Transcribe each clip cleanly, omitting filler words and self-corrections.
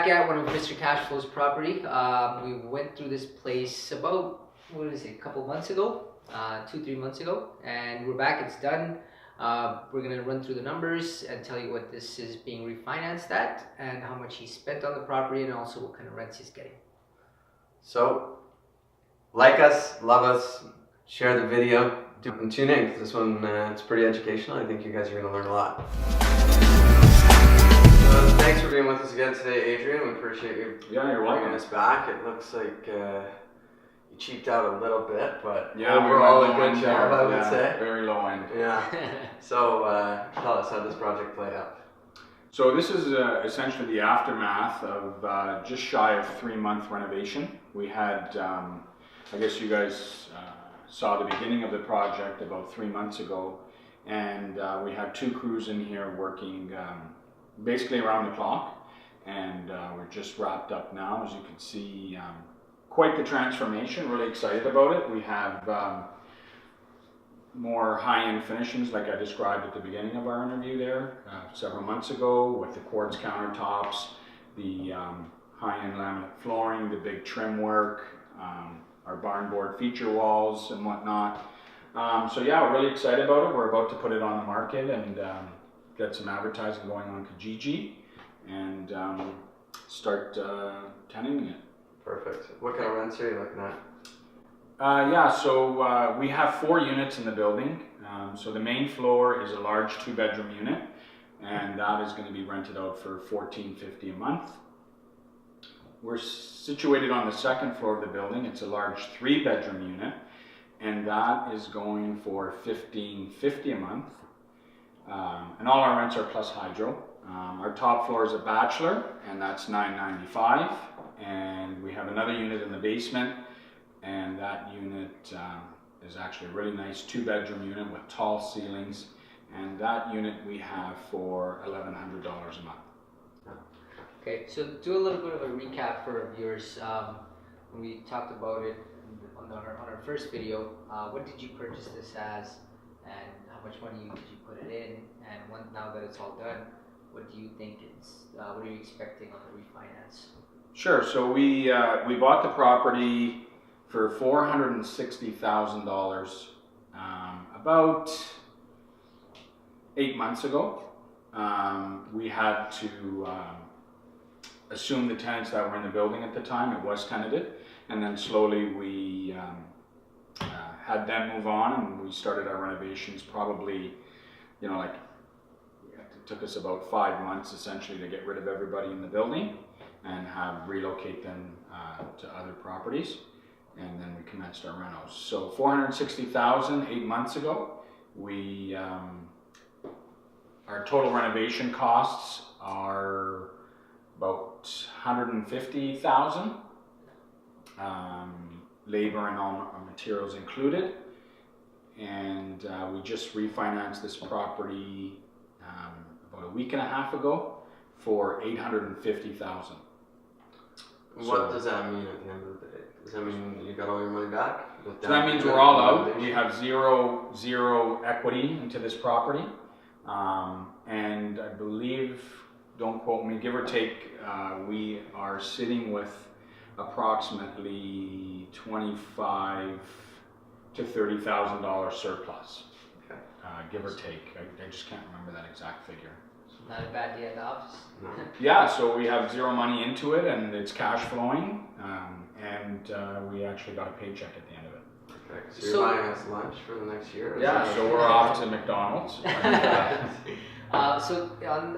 back at one of Mr. Cashflow's property. We went through this place about, a couple months ago, 2-3 months ago, and we're back. It's done. We're gonna run through the numbers and tell you what this is being refinanced at and how much he spent on the property and also what kind of rents he's getting. So, like us, love us, share the video, and tune in because this one it's pretty educational. I think you guys are going to learn a lot. So thanks for being with us again today, Adrian. We appreciate you you're welcome. bringing us back. It looks like you cheaped out a little bit, but yeah, overall a good job, I would say. Very low end. Yeah. So tell us how this project played out. So this is essentially the aftermath of just shy of 3-month renovation. We had, I guess you guys saw the beginning of the project about 3 months ago, and we had 2 crews in here working basically around the clock, and we're just wrapped up now. As you can see, quite the transformation. Really excited about it. We have more high-end finishings like I described at the beginning of our interview there several months ago, with the quartz countertops, the high-end laminate flooring, the big trim work, our barn board feature walls and whatnot. So yeah, we're really excited about it. We're about to put it on the market and get some advertising going on Kijiji and start tenanting it. Perfect. What kind of rents are you looking at? So we have 4 units in the building. So the main floor is a large 2-bedroom unit, and that is going to be rented out for $14.50 a month. We're situated on the 2nd floor of the building. It's a large 3-bedroom unit, and that is going for $15.50 a month. And all our rents are plus hydro. Our top floor is a Bachelor, and that's $9.95. And we have another unit in the basement, and that unit is actually a really nice 2-bedroom unit with tall ceilings, and that unit we have for $1,100 a month. Okay, so do a little bit of a recap for our viewers. When we talked about it on our first video, what did you purchase this as, and how much money did you put it in, and now that it's all done, what do you think what are you expecting on the refinance? Sure. So we bought the property for $460,000 about 8 months ago. We had to assume the tenants that were in the building at the time. It was tenanted, and then slowly we had them move on, and we started our renovations. Probably, it took us about 5 months essentially to get rid of everybody in the building and relocate them to other properties, and then we commenced our renos. So $460,000 8 months ago. We our total renovation costs are about $150,000, labor and all materials included, and we just refinanced this property about a week and a half ago for $850,000. What does that mean at the end of the day? Does that mean you got all your money back? So that means we're all out. We have zero equity into this property, and I believe, don't quote me, give or take, we are sitting with approximately $25,000 to $30,000 surplus. Okay. Give or take. I just can't remember that exact figure. Not a bad day at the office. No. Yeah, so we have zero money into it, and it's cash flowing, and we actually got a paycheck at the end of it. Okay. So you're buying us lunch for the next year? Yeah, so we're off to McDonald's. So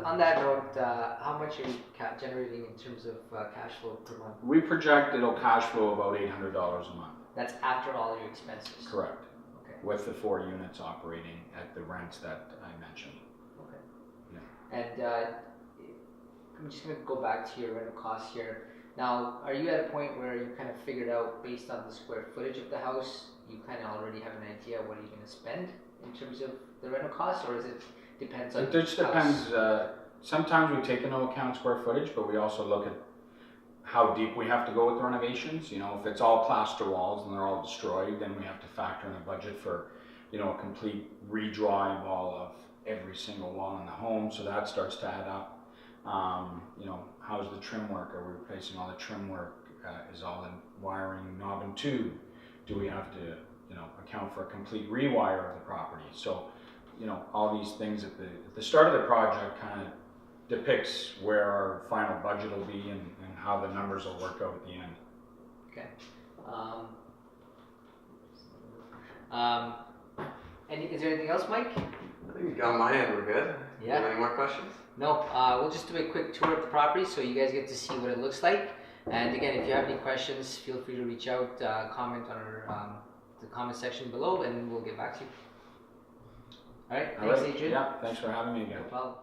on that note, how much are you generating in terms of cash flow per month? We project it'll cash flow about $800 a month. That's after all your expenses? Correct. Okay. With the 4 units operating at the rents that I mentioned. Okay. Yeah. And I'm just going to go back to your rental costs here. Now, are you at a point where you kind of figured out, based on the square footage of the house, you kind of already have an idea what you're going to spend in terms of the rental costs, or is it depends on It just depends. Sometimes we take into account square footage, but we also look at how deep we have to go with the renovations. If it's all plaster walls and they're all destroyed, then we have to factor in a budget for, a complete redrawing wall of every single wall in the home. So that starts to add up. You know, how's the trim work? Are we replacing all the trim work? Is all the wiring knob and tube? Do we have to, you know, account for a complete rewire of the property? So, you know, all these things at the start of the project kind of depicts where our final budget will be and how the numbers will work out at the end. Okay. Is there anything else, Mike? I think on my end we're good. Yeah. Any more questions? No. We'll just do a quick tour of the property so you guys get to see what it looks like. And again, if you have any questions, feel free to reach out, comment on our the comment section below, and we'll get back to you. All right. Thanks, Adrian. Yeah. Thanks for having me again. No problem.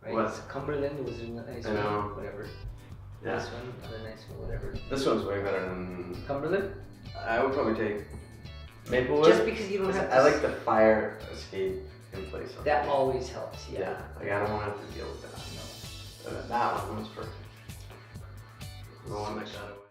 Right. What? Cumberland was a nice I one. know. Whatever. Yeah. This one, another nice one. Whatever. This one's way better than. Cumberland. I would probably take Maplewood. Just because you don't have to. I like the fire escape in place. That always helps. Yeah. Yeah. Like I don't want to have to deal with that. No. That one was perfect. The one that got away.